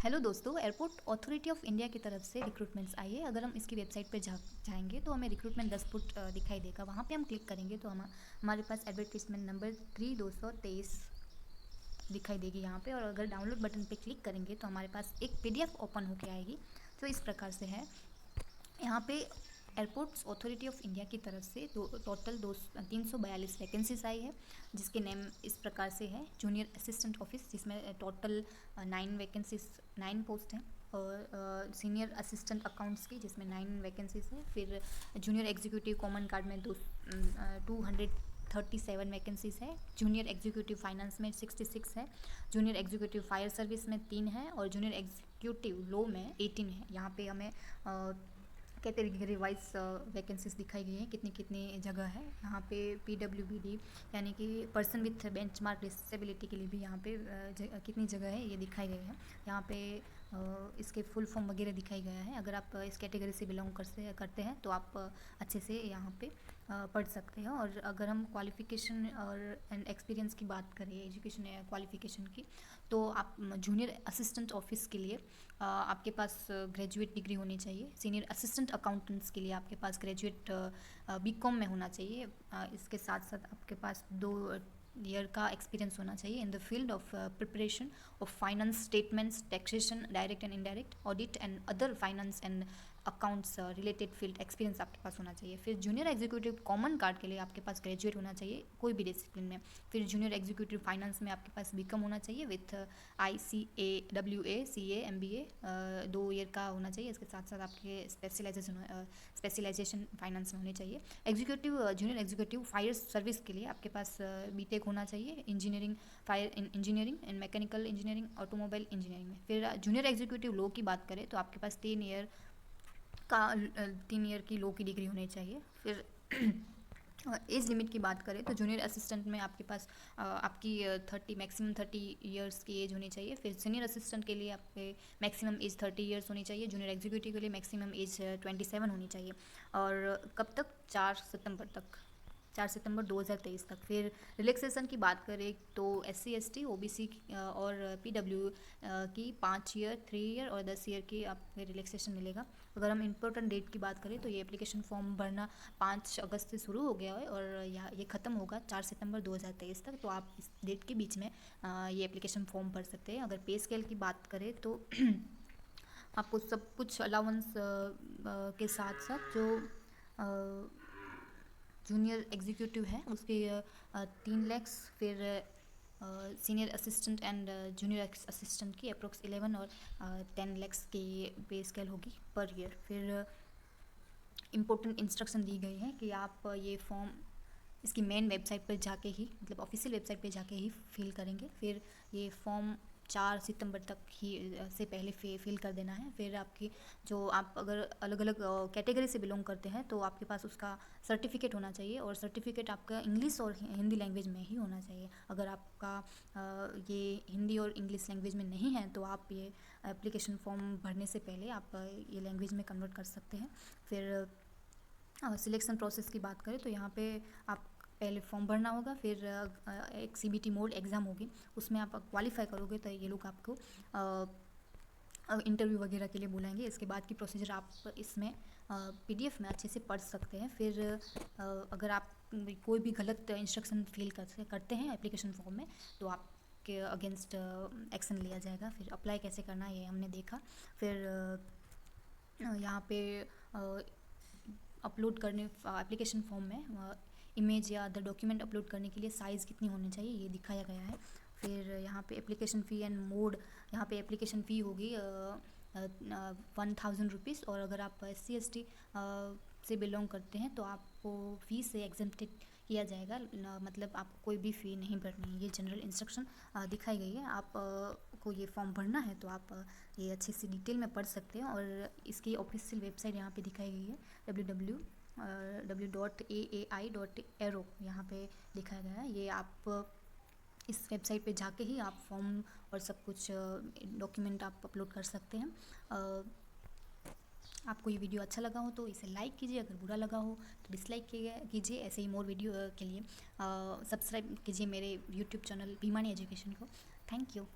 Hello दोस्तों, airport authority of India की तरफ से रिक्रूटमेंट्स आई है। अगर हम इसकी वेबसाइट पर जाएंगे तो हमें रिक्रूटमेंट 10 फुट दिखाई देगा। वहाँ पे हम क्लिक करेंगे तो हमारे पास एडवर्टीजमेंट नंबर 3223 दिखाई देगी यहाँ पे। और अगर डाउनलोड बटन पे क्लिक करेंगे तो हमारे पास एक पीडीएफ ओपन होके आएगी। तो इस प्रकार से है यहाँ पे। एयरपोर्ट्स अथॉरिटी ऑफ इंडिया की तरफ से टोटल 342 वैकेंसीज आई है, जिसके नेम इस प्रकार से है। जूनियर असिस्टेंट ऑफिस, जिसमें टोटल 9 पोस्ट हैं। और सीनियर असिस्टेंट अकाउंट्स की, जिसमें 9 वैकेंसीज है। फिर जूनियर एग्जीक्यूटिव कॉमन कार्ड में 237 वैकेंसीज है। जूनियर एग्जीक्यूटिव फाइनेंस में 66 है। जूनियर एग्जीक्यूटिव फायर सर्विस में 3 है। और जूनियर एग्जीक्यूटिव लॉ में 18 है। यहाँ पे हमें कैटेगरी वाइज वैकेंसीज दिखाई गई हैं, कितनी कितनी जगह है। यहाँ पे PWBD यानी कि पर्सन विथ बेंचमार्क डिसेबिलिटी के लिए भी यहाँ पे कितनी जगह है ये दिखाई गई है। यहाँ पे इसके फुल फॉर्म वगैरह दिखाई गया है। अगर आप इस कैटेगरी से बिलोंग करते हैं तो आप अच्छे से यहाँ पे पढ़ सकते हैं। और अगर हम क्वालिफ़िकेशन और एंड एक्सपीरियंस की बात करें, एजुकेशन क्वालिफ़िकेशन की, तो आप जूनियर असिस्टेंट ऑफिस के लिए आपके पास ग्रेजुएट डिग्री होनी चाहिए। सीनियर असिस्टेंट अकाउंटेंट्स के लिए आपके पास ग्रेजुएट BCom में होना चाहिए। इसके साथ साथ आपके पास 2 ईयर का एक्सपीरियंस होना चाहिए in the field of preparation of finance statements, taxation, direct and indirect, audit and other finance and accounts related field experience आपके पास होना चाहिए। फिर जूनियर एग्जीक्यूटिव कॉमन कार्ड के लिए आपके पास ग्रेजुएट होना चाहिए कोई भी डिसिप्लिन में। फिर जूनियर एग्जीक्यूटिव फाइनेंस में आपके पास BCom होना चाहिए with ICAWA CA MBA 2 year का होना चाहिए। इसके साथ साथ आपके स्पेशलाइजेशन फाइनेंस में होनी चाहिए। जूनियर एग्जीक्यूटिव फायर सर्विस के लिए आपके पास BTech होना चाहिए engineering, fire engineering and mechanical engineering, automobile engineering में। फिर जूनियर एग्जीक्यूटिव लॉ की बात करें तो आपके पास 3 ईयर की लॉ की डिग्री होनी चाहिए। फिर एज लिमिट की बात करें तो जूनियर असिस्टेंट में आपके पास आपकी मैक्सिमम 30 ईयर्स की एज होनी चाहिए। फिर सीनियर असिस्टेंट के लिए आपके मैक्सिमम एज 30 ईयर्स होनी चाहिए। जूनियर एग्जीक्यूटिव के लिए मैक्सिमम एज 27 होनी चाहिए। और कब तक? 4 सितंबर 2023 तक। फिर रिलैक्सेशन की बात करें तो SC ST OBC और PW की 5 ईयर, 3 ईयर और 10 ईयर की आपको रिलैक्सेशन मिलेगा। अगर हम इम्पोर्टेंट डेट की बात करें तो ये एप्लीकेशन फॉर्म भरना 5 अगस्त से शुरू हो गया है और ये ख़त्म होगा 4 सितंबर 2023 तक। तो आप इस डेट के बीच में ये एप्लीकेशन फॉर्म भर सकते हैं। अगर पे स्केल की बात करें तो आपको सब कुछ अलाउंस के साथ साथ जो जूनियर एग्जीक्यूटिव है उसके 3 लाख, फिर senior assistant and junior assistant की अप्रोक्स 11 और 10 लाख की पे स्केल होगी पर ईयर। फिर इम्पोर्टेंट इंस्ट्रक्शन दी गई है कि आप ये फॉर्म इसकी मेन वेबसाइट पर जाके ही, मतलब ऑफिशियल वेबसाइट पे जाके ही फिल करेंगे। फिर ये फॉर्म 4 सितंबर तक ही से पहले फिल कर देना है। फिर आपकी जो आप अगर अलग अलग कैटेगरी से बिलोंग करते हैं तो आपके पास उसका सर्टिफिकेट होना चाहिए। और सर्टिफिकेट आपका इंग्लिश और हिंदी लैंग्वेज में ही होना चाहिए। अगर आपका ये हिंदी और इंग्लिश लैंग्वेज में नहीं है तो आप ये एप्लीकेशन फॉर्म भरने से पहले आप ये लैंग्वेज में कन्वर्ट कर सकते हैं। फिर सिलेक्शन प्रोसेस की बात करें तो यहाँ पे आप पहले फॉर्म भरना होगा। फिर एक CBT मोड एग्ज़ाम होगी, उसमें आप क्वालिफाई करोगे तो ये लोग आपको इंटरव्यू वगैरह के लिए बुलाएंगे। इसके बाद की प्रोसीजर आप इसमें PDF में अच्छे से पढ़ सकते हैं। फिर अगर आप कोई भी गलत इंस्ट्रक्शन फिल करते हैं एप्लीकेशन फॉर्म में तो आपके अगेंस्ट एक्शन लिया जाएगा। फिर अप्लाई कैसे करना है ये हमने देखा। फिर यहाँ पे अपलोड करने एप्लीकेशन फॉर्म में इमेज या अदर डॉक्यूमेंट अपलोड करने के लिए साइज़ कितनी होनी चाहिए ये दिखाया गया है। फिर यहाँ पे एप्लीकेशन फ़ी एंड मोड, यहाँ पे एप्लीकेशन फ़ी होगी 1000 रुपीज़। और अगर आप SC ST से बिलोंग करते हैं तो आपको फ़ी से एग्जेम्प्टेड किया जाएगा, मतलब आपको कोई भी फ़ी नहीं भरनी है। ये जनरल इंस्ट्रक्शन दिखाई गई है। आप को ये फॉर्म भरना है तो आप ये अच्छी सी डिटेल में पढ़ सकते हैं। और इसकी ऑफिशियल वेबसाइट यहाँ पे दिखाई गई है www.aai.aero, यहाँ पे दिखाया गया है। ये आप इस वेबसाइट पे जाके ही आप फॉर्म और सब कुछ डॉक्यूमेंट आप अपलोड कर सकते हैं। आपको ये वीडियो अच्छा लगा हो तो इसे लाइक कीजिए, अगर बुरा लगा हो तो डिसलाइक कीजिए। ऐसे ही मोर वीडियो के लिए सब्सक्राइब कीजिए मेरे YouTube चैनल भीमानी एजुकेशन को। Thank you.